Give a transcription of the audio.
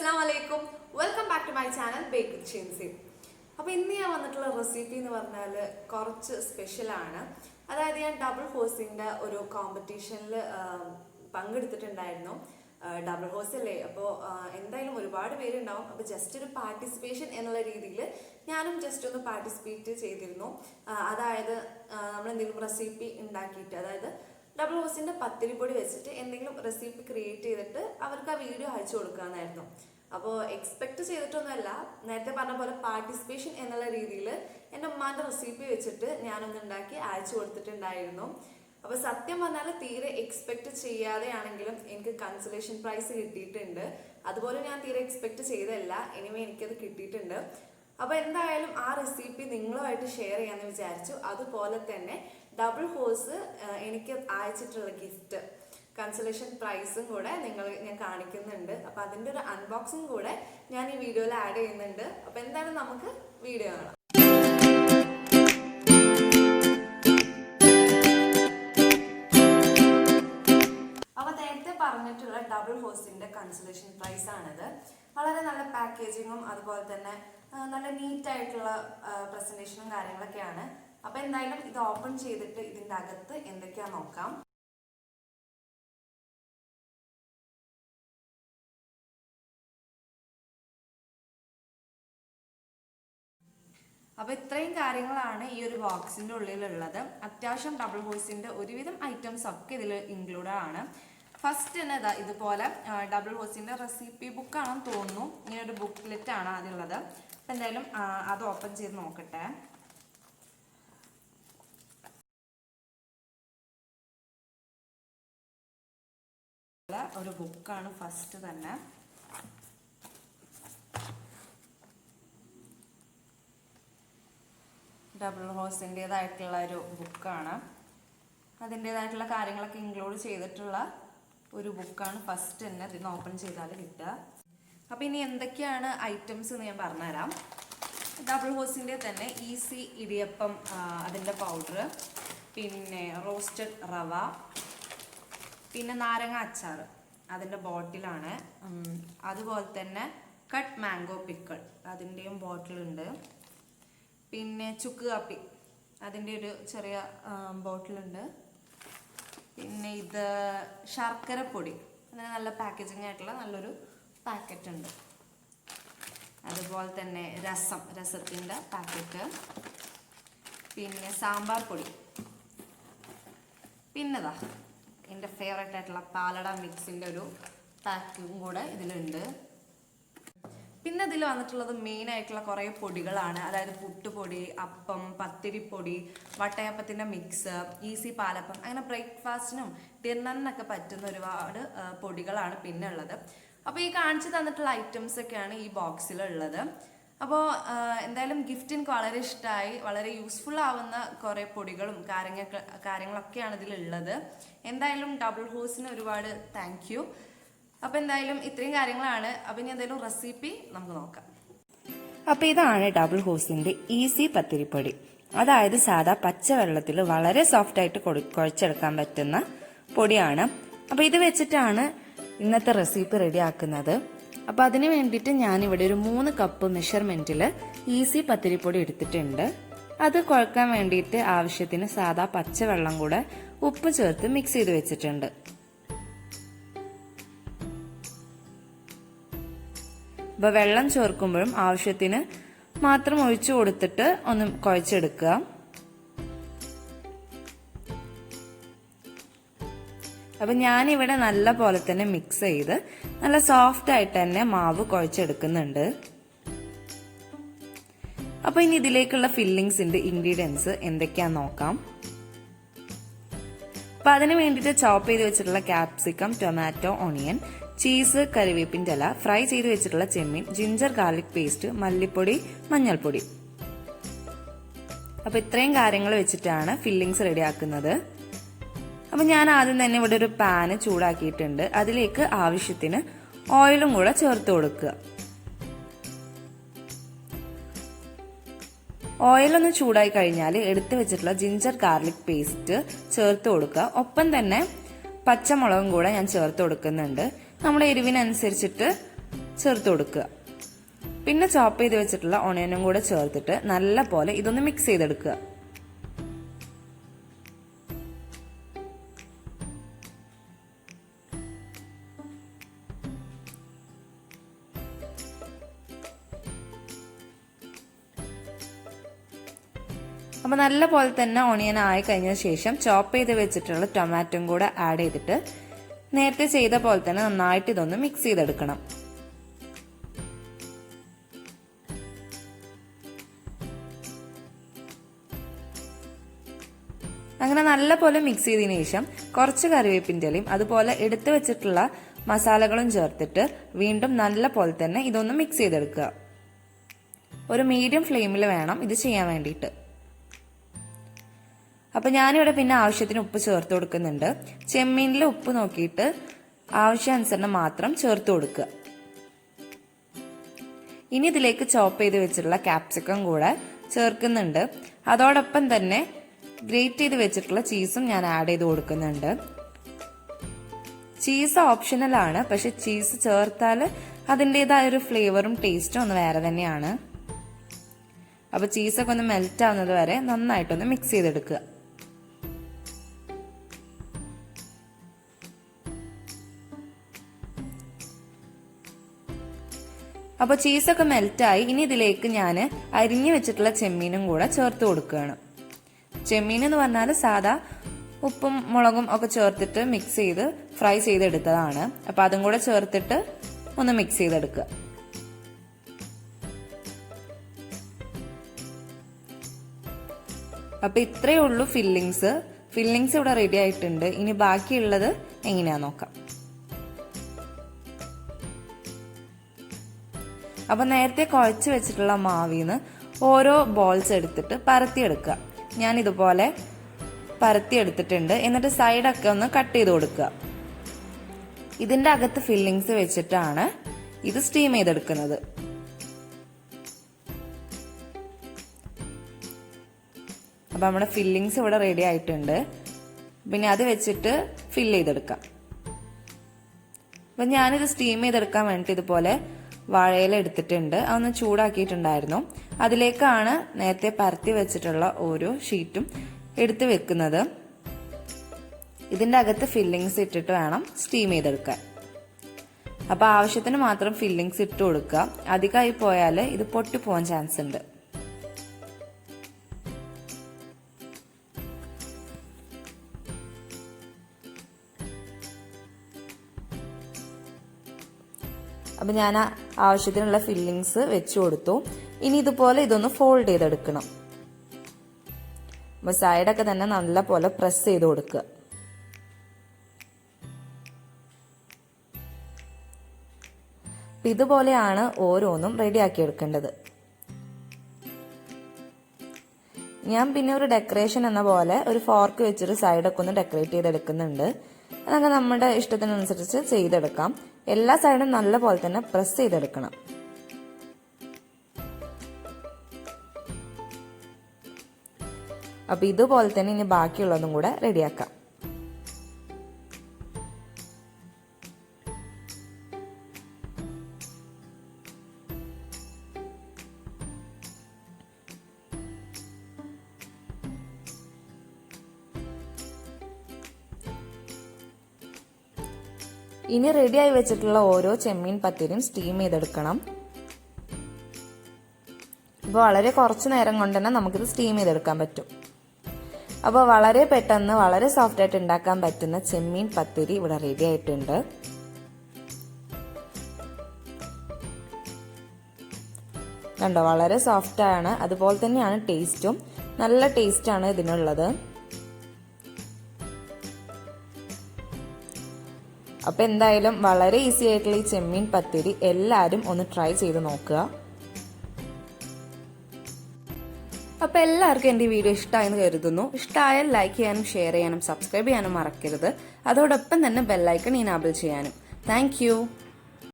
Assalamualaikum. Welcome back to my channel Bake with Shinsi. അപ്പോൾ ഇന്ന് ഞാൻ വന്നിട്ടുള്ള റെസിപ്പി എന്ന് പറഞ്ഞാൽ കുറച്ച് സ്പെഷ്യലാണ്. അതായത് ഞാൻ ഡബിൾ ഹോസിൻ്റെ ഒരു കോമ്പറ്റീഷനിൽ പങ്കെടുത്തിട്ടുണ്ടായിരുന്നു. ഡബിൾ ഹോസ് അല്ലേ, അപ്പോൾ എന്തായാലും ഒരുപാട് പേരുണ്ടാവും. അപ്പോൾ ജസ്റ്റ് ഒരു പാർട്ടിസിപ്പേഷൻ എന്നുള്ള രീതിയിൽ ഞാനും ജസ്റ്റ് ഒന്ന് പാർട്ടിസിപ്പേറ്റ് ചെയ്തിരുന്നു. അതായത് നമ്മൾ എന്തെങ്കിലും റെസിപ്പി ഉണ്ടാക്കിയിട്ട്, അതായത് ഡബിൾ ഹോസിൻ്റെ പത്തിരിപ്പൊടി വെച്ചിട്ട് എന്തെങ്കിലും റെസിപ്പി ക്രിയേറ്റ് ചെയ്തിട്ട് അവർക്ക് ആ വീഡിയോ അയച്ചു കൊടുക്കാമെന്നായിരുന്നു. അപ്പോൾ എക്സ്പെക്ട് ചെയ്തിട്ടൊന്നുമല്ല, നേരത്തെ പറഞ്ഞ പോലെ പാർട്ടിസിപ്പേഷൻ എന്നുള്ള രീതിയിൽ എൻ്റെ ഉമ്മാൻ്റെ റെസിപ്പി വെച്ചിട്ട് ഞാനൊന്ന് ഉണ്ടാക്കി അയച്ചു കൊടുത്തിട്ടുണ്ടായിരുന്നു. അപ്പോൾ സത്യം പറഞ്ഞാൽ തീരെ എക്സ്പെക്ട് ചെയ്യാതെയാണെങ്കിലും എനിക്ക് കൺസലേഷൻ പ്രൈസ് കിട്ടിയിട്ടുണ്ട്. അതുപോലെ ഞാൻ തീരെ എക്സ്പെക്ട് ചെയ്തതല്ല, എനിവേ എനിക്കത് കിട്ടിയിട്ടുണ്ട്. അപ്പോൾ എന്തായാലും ആ റെസിപ്പി നിങ്ങളുമായിട്ട് ഷെയർ ചെയ്യാമെന്ന് വിചാരിച്ചു. അതുപോലെ തന്നെ ഡബിൾ ഹോസ് എനിക്ക് അയച്ചിട്ടുള്ള ഗിഫ്റ്റ് കൺസലേഷൻ പ്രൈസും കൂടെ ഞാൻ കാണിക്കുന്നുണ്ട്. അപ്പോൾ അതിൻ്റെ ഒരു അൺബോക്സിങ് കൂടെ ഞാൻ ഈ വീഡിയോയിൽ ആഡ് ചെയ്യുന്നുണ്ട്. അപ്പോൾ എന്തായാലും നമുക്ക് വീഡിയോ കാണാം. അപ്പോൾ നേരത്തെ പറഞ്ഞിട്ടുള്ള ഡബിൾ ഹോസിൻ്റെ കൺസലേഷൻ പ്രൈസ് ആണിത്. വളരെ നല്ല പാക്കേജിങ്ങും അതുപോലെ തന്നെ നല്ല നീറ്റായിട്ടുള്ള പ്രസൻറ്റേഷനും കാര്യങ്ങളൊക്കെയാണ്. അപ്പോൾ എന്തായാലും ഇത് ഓപ്പൺ ചെയ്തിട്ട് ഇതിൻ്റെ അകത്ത് എന്തൊക്കെയാണെന്ന് നോക്കാം. അപ്പോൾ ഇത്രയും കാര്യങ്ങളാണ് ഈ ഒരു ബോക്സിൻ്റെ ഉള്ളിലുള്ളത്. അത്യാവശ്യം ഡബിൾ ഹോസിൻ്റെ ഒരുവിധം ഐറ്റംസ് ഒക്കെ ഇതിൽ ഇൻക്ലൂഡഡ് ആണ്. ഫസ്റ്റ് തന്നെ ഇതുപോലെ ഡബിൾ ഹോസിൻ്റെ റെസിപ്പി ബുക്കാണെന്ന് തോന്നുന്നു. ഇങ്ങനൊരു ബുക്ക്ലെറ്റ് ആണ് അതിലുള്ളത്. അപ്പം എന്തായാലും അത് ഓപ്പൺ ചെയ്ത് നോക്കട്ടെ. ഒരു ബുക്കാണ് ഫസ്റ്റ് തന്നെ. ഡബിൾ ഹോസിൻ്റെതായിട്ടുള്ള ഒരു ബുക്കാണ്. അതിൻ്റെതായിട്ടുള്ള കാര്യങ്ങളൊക്കെ ഇൻക്ലൂഡ് ചെയ്തിട്ടുള്ള ഒരു ബുക്കാണ് ഫസ്റ്റ് തന്നെ. ഇതിന് ഓപ്പൺ ചെയ്താൽ കിട്ടുക. അപ്പോൾ ഇനി എന്തൊക്കെയാണ് ഐറ്റംസ് എന്ന് ഞാൻ പറഞ്ഞുതരാം. ഡബിൾ ഹോസിൻ്റെ തന്നെ ഈസി ഇടിയപ്പം അതിൻ്റെ പൗഡർ, പിന്നെ റോസ്റ്റഡ് റവ, പിന്നെ നാരങ്ങ അച്ചാർ അതിൻ്റെ ബോട്ടിലാണ്. അതുപോലെ തന്നെ കട്ട് മാംഗോ പിക്കിൾ അതിൻ്റെയും ബോട്ടിലുണ്ട്. പിന്നെ ചുക്ക് കാപ്പി അതിൻ്റെ ഒരു ചെറിയ ബോട്ടിലുണ്ട്. പിന്നെ ഇത് ശർക്കര പൊടി, അതിന് നല്ല പാക്കേജിങ് ആയിട്ടുള്ള നല്ലൊരു പാക്കറ്റ് ഉണ്ട്. അതുപോലെ തന്നെ രസത്തിൻ്റെ പാക്കറ്റ്, പിന്നെ സാമ്പാർ പൊടി, പിന്നെതാ എൻ്റെ ഫേവറേറ്റ് ആയിട്ടുള്ള പാലട മിക്സിൻ്റെ ഒരു പാക്കും കൂടെ ഇതിലുണ്ട്. പിന്നെ ഇതിൽ വന്നിട്ടുള്ളത് മെയിൻ ആയിട്ടുള്ള കുറേ പൊടികളാണ്. അതായത് പുട്ടുപൊടി, അപ്പം, പത്തിരിപ്പൊടി, വട്ടയപ്പത്തിൻ്റെ മിക്സ്, ഈസി പാലപ്പം, അങ്ങനെ ബ്രേക്ക്ഫാസ്റ്റിനും ഡിന്നറിനൊക്കെ പറ്റുന്ന ഒരുപാട് പൊടികളാണ് പിന്നെ ഉള്ളത്. അപ്പോൾ ഈ കാണിച്ചു തന്നിട്ടുള്ള ഐറ്റംസ് ഒക്കെയാണ് ഈ ബോക്സിലുള്ളത്. അപ്പോൾ എന്തായാലും ഗിഫ്റ്റ് എനിക്ക് വളരെ ഇഷ്ടമായി. വളരെ യൂസ്ഫുൾ ആവുന്ന കുറേ പൊടികളും കാര്യങ്ങളൊക്കെയാണ് ഇതിലുള്ളത്. എന്തായാലും ഡബിൾ ഹോസിന് ഒരുപാട് താങ്ക് യു. അപ്പോൾ എന്തായാലും ഇത്രയും കാര്യങ്ങളാണ്. അപ്പോൾ ഇനി എന്തായാലും റെസിപ്പി നമുക്ക് നോക്കാം. അപ്പോൾ ഇതാണ് ഡബിൾ ഹോസിന്റെ ഈസി പത്തിരിപ്പൊടി. അതായത് സാധാ പച്ചവെള്ളത്തിൽ വളരെ സോഫ്റ്റ് ആയിട്ട് കുഴച്ചെടുക്കാൻ പറ്റുന്ന പൊടിയാണ്. അപ്പോൾ ഇത് വെച്ചിട്ടാണ് ഇന്നത്തെ റെസിപ്പി റെഡിയാക്കുന്നത്. അപ്പോൾ അതിന് വേണ്ടിയിട്ട് ഞാനിവിടെ ഒരു 3 കപ്പ് മെഷർമെന്റിൽ ഈസി പത്തിരിപ്പൊടി എടുത്തിട്ടുണ്ട്. അത് കുഴക്കാൻ വേണ്ടിയിട്ട് ആവശ്യത്തിന് സാധാ പച്ചവെള്ളം കൂടെ ഉപ്പ് ചേർത്ത് മിക്സ് ചെയ്ത് വെച്ചിട്ടുണ്ട്. അപ്പോൾ വെള്ളം ചേർക്കുമ്പോഴും ആവശ്യത്തിന് മാത്രം ഒഴിച്ചു കൊടുത്തിട്ട് ഒന്ന് കുഴച്ചെടുക്കുക. അപ്പം ഞാനിവിടെ നല്ല പോലെ തന്നെ മിക്സ് ചെയ്ത് നല്ല സോഫ്റ്റ് ആയിട്ട് തന്നെ മാവ് കുഴച്ചെടുക്കുന്നുണ്ട്. അപ്പോൾ ഇനി ഇതിലേക്കുള്ള ഫില്ലിങ്സിന്റെ ഇൻഗ്രീഡിയൻസ് എന്തൊക്കെയാന്ന് നോക്കാം. അപ്പം അതിന് വേണ്ടിയിട്ട് ചോപ്പ് ചെയ്ത് വെച്ചിട്ടുള്ള ക്യാപ്സിക്കം, ടൊമാറ്റോ, ഓണിയൻ, ചീസ്, കറിവേപ്പിൻ്റെ ഇല, ഫ്രൈ ചെയ്ത് വെച്ചിട്ടുള്ള ചെമ്മീൻ, ജിഞ്ചർ ഗാർലിക് പേസ്റ്റ്, മല്ലിപ്പൊടി, മഞ്ഞൾപ്പൊടി. അപ്പോൾ ഇത്രയും കാര്യങ്ങൾ വെച്ചിട്ടാണ് ഫില്ലിങ്സ് റെഡിയാക്കുന്നത്. അപ്പം ഞാൻ ആദ്യം തന്നെ ഇവിടെ ഒരു പാന് ചൂടാക്കിയിട്ടുണ്ട്. അതിലേക്ക് ആവശ്യത്തിന് ഓയിലും കൂടെ ചേർത്ത് കൊടുക്കുക. ഓയിലൊന്ന് ചൂടായി കഴിഞ്ഞാൽ എടുത്തു വെച്ചിട്ടുള്ള ജിഞ്ചർ ഗാർലിക് പേസ്റ്റ് ചേർത്ത് കൊടുക്കുക. ഒപ്പം തന്നെ പച്ചമുളകും കൂടെ ഞാൻ ചേർത്ത് കൊടുക്കുന്നുണ്ട്. നമ്മുടെ എരിവിനനുസരിച്ചിട്ട് ചേർത്ത് കൊടുക്കുക. പിന്നെ ചോപ്പ് ചെയ്ത് വെച്ചിട്ടുള്ള ഓണിയനും കൂടെ ചേർത്തിട്ട് നല്ല പോലെ ഇതൊന്ന് മിക്സ് ചെയ്തെടുക്കുക. അപ്പോൾ നല്ല പോലെ തന്നെ ഓണിയൻ ആയി കഴിഞ്ഞ ശേഷം ചോപ്പ് ചെയ്ത് വെച്ചിട്ടുള്ള ടൊമാറ്റോയും കൂടെ ആഡ് ചെയ്തിട്ട് നേരത്തെ ചെയ്ത പോലെ തന്നെ നന്നായിട്ട് ഇതൊന്ന് മിക്സ് ചെയ്തെടുക്കണം. അങ്ങനെ നല്ല പോലെ മിക്സ് ചെയ്തതിനു ശേഷം കുറച്ച് കറിവേപ്പിൻ്റെ ഇലയും അതുപോലെ എടുത്തു വെച്ചിട്ടുള്ള മസാലകളും ചേർത്തിട്ട് വീണ്ടും നല്ല പോലെ തന്നെ ഇതൊന്ന് മിക്സ് ചെയ്തെടുക്കുക. ഒരു മീഡിയം ഫ്ലെയിമിൽ വേണം ഇത് ചെയ്യാൻ വേണ്ടിയിട്ട്. അപ്പൊ ഞാനിവിടെ പിന്നെ ആവശ്യത്തിന് ഉപ്പ് ചേർത്ത് കൊടുക്കുന്നുണ്ട്. ചെമ്മീനിലെ ഉപ്പ് നോക്കിയിട്ട് ആവശ്യാനുസരണം മാത്രം ചേർത്ത് കൊടുക്കുക. ഇനി ഇതിലേക്ക് ചോപ്പ് ചെയ്ത് വെച്ചിട്ടുള്ള ക്യാപ്സിക്കം കൂടെ ചേർക്കുന്നുണ്ട്. അതോടൊപ്പം തന്നെ ഗ്രേറ്റ് ചെയ്ത് വെച്ചിട്ടുള്ള ചീസും ഞാൻ ആഡ് ചെയ്ത് കൊടുക്കുന്നുണ്ട്. ചീസ് ഓപ്ഷണൽ ആണ്, പക്ഷെ ചീസ് ചേർത്താൽ അതിൻ്റെതായ ഒരു ഫ്ലേവറും ടേസ്റ്റും ഒന്ന് വേറെ തന്നെയാണ്. അപ്പൊ ചീസൊക്കെ ഒന്ന് മെൽറ്റ് ആവുന്നത് വരെ നന്നായിട്ടൊന്ന് മിക്സ് ചെയ്തെടുക്കുക. അപ്പോൾ ചീസൊക്കെ മെൽറ്റായി. ഇനി ഇതിലേക്ക് ഞാൻ അരിഞ്ഞു വെച്ചിട്ടുള്ള ചെമ്മീനും കൂടെ ചേർത്ത് കൊടുക്കുകയാണ്. ചെമ്മീൻ എന്ന് പറഞ്ഞാൽ സാധാ ഉപ്പും മുളകും ഒക്കെ ചേർത്തിട്ട് മിക്സ് ചെയ്ത് ഫ്രൈ ചെയ്തെടുത്തതാണ്. അപ്പോൾ അതും കൂടെ ചേർത്തിട്ട് ഒന്ന് മിക്സ് ചെയ്തെടുക്കുക. അപ്പോൾ ഇത്രയേ ഉള്ളൂ ഫില്ലിങ്സ് ഇവിടെ റെഡി ആയിട്ടുണ്ട്. ഇനി ബാക്കിയുള്ളത് എങ്ങനെയാ നോക്കാം. അപ്പൊ നേരത്തെ കുഴച്ച് വെച്ചിട്ടുള്ള മാവിന്ന് ഓരോ ബോൾസ് എടുത്തിട്ട് പരത്തിയെടുക്കുക. ഞാൻ ഇതുപോലെ പരത്തിയെടുത്തിട്ടുണ്ട്. എന്നിട്ട് സൈഡൊക്കെ ഒന്ന് കട്ട് ചെയ്ത് കൊടുക്കുക. ഇതിന്റെ അകത്ത് ഫില്ലിങ്സ് വെച്ചിട്ടാണ് ഇത് സ്റ്റീം ചെയ്തെടുക്കുന്നത്. അപ്പൊ നമ്മുടെ ഫില്ലിങ്സ് ഇവിടെ റെഡി ആയിട്ടുണ്ട്. പിന്നെ അത് വെച്ചിട്ട് ഫില്ല് ചെയ്തെടുക്കാം. അപ്പൊ ഞാനിത് സ്റ്റീം ചെയ്തെടുക്കാൻ വേണ്ടിയിട്ട് ഇതുപോലെ വാഴയില എടുത്തിട്ടുണ്ട്. അതൊന്ന് ചൂടാക്കിയിട്ടുണ്ടായിരുന്നു. അതിലേക്കാണ് നേരത്തെ പരത്തി വെച്ചിട്ടുള്ള ഓരോ ഷീറ്റും എടുത്ത് വെക്കുന്നത്. ഇതിന്റെ അകത്ത് ഫില്ലിങ്സ് ഇട്ടിട്ട് വേണം സ്റ്റീം ചെയ്തെടുക്കാൻ. അപ്പൊ ആവശ്യത്തിന് മാത്രം ഫില്ലിങ്സ് ഇട്ട് കൊടുക്കുക. അധികമായി പോയാൽ ഇത് പൊട്ടിപ്പോവാൻ ചാൻസ് ഉണ്ട്. അപ്പൊ ഞാൻ ആവശ്യത്തിനുള്ള ഫില്ലിങ്സ് വെച്ചു കൊടുത്തു. ഇനി ഇതുപോലെ ഇതൊന്ന് ഫോൾഡ് ചെയ്തെടുക്കണം. അപ്പൊ സൈഡൊക്കെ തന്നെ നല്ല പോലെ പ്രസ് ചെയ്ത് കൊടുക്കുക. ഇതുപോലെയാണ് ഓരോന്നും റെഡിയാക്കി എടുക്കേണ്ടത്. ഞാൻ പിന്നെ ഒരു ഡെക്കറേഷൻ എന്ന പോലെ ഒരു ഫോർക്ക് വെച്ചൊരു സൈഡൊക്കെ ഒന്ന് ഡെക്കറേറ്റ് ചെയ്തെടുക്കുന്നുണ്ട്. അതൊക്കെ നമ്മുടെ ഇഷ്ടത്തിനനുസരിച്ച് ചെയ്തെടുക്കാം. എല്ലാ സൈഡും നല്ല പോലെ തന്നെ പ്രസ് ചെയ്തെടുക്കണം. അപ്പൊ ഇതുപോലെ തന്നെ ഇനി ബാക്കിയുള്ളതും കൂടെ റെഡിയാക്കാം. ഇനി റെഡിയായി വെച്ചിട്ടുള്ള ഓരോ ചെമ്മീൻ പത്തിരിയും സ്റ്റീം ചെയ്തെടുക്കണം. അപ്പോൾ വളരെ കുറച്ച് നേരം കൊണ്ട് തന്നെ നമുക്കിത് സ്റ്റീം ചെയ്തെടുക്കാൻ പറ്റും. അപ്പോൾ വളരെ പെട്ടെന്ന് വളരെ സോഫ്റ്റ് ആയിട്ട് ഉണ്ടാക്കാൻ പറ്റുന്ന ചെമ്മീൻ പത്തിരി ഇവിടെ റെഡി ആയിട്ടുണ്ട്. കണ്ടോ, വളരെ സോഫ്റ്റ് ആണ്. അതുപോലെ തന്നെയാണ് ടേസ്റ്റും. നല്ല ടേസ്റ്റാണ് ഇതിനുള്ളത്. അപ്പൊ എന്തായാലും വളരെ ഈസി ആയിട്ടുള്ള ഈ ചെമ്മീൻ പത്തിരി എല്ലാവരും ഒന്ന് ട്രൈ ചെയ്ത് നോക്കുക. അപ്പൊ എല്ലാവർക്കും എൻ്റെ ഈ വീഡിയോ ഇഷ്ടമായെന്ന് കരുതുന്നു. ഇഷ്ടമായാൽ ലൈക്ക് ചെയ്യാനും ഷെയർ ചെയ്യാനും സബ്സ്ക്രൈബ് ചെയ്യാനും മറക്കരുത്. അതോടൊപ്പം തന്നെ ബെല്ലൈക്കൺ ഇനാബിൾ ചെയ്യാനും. താങ്ക്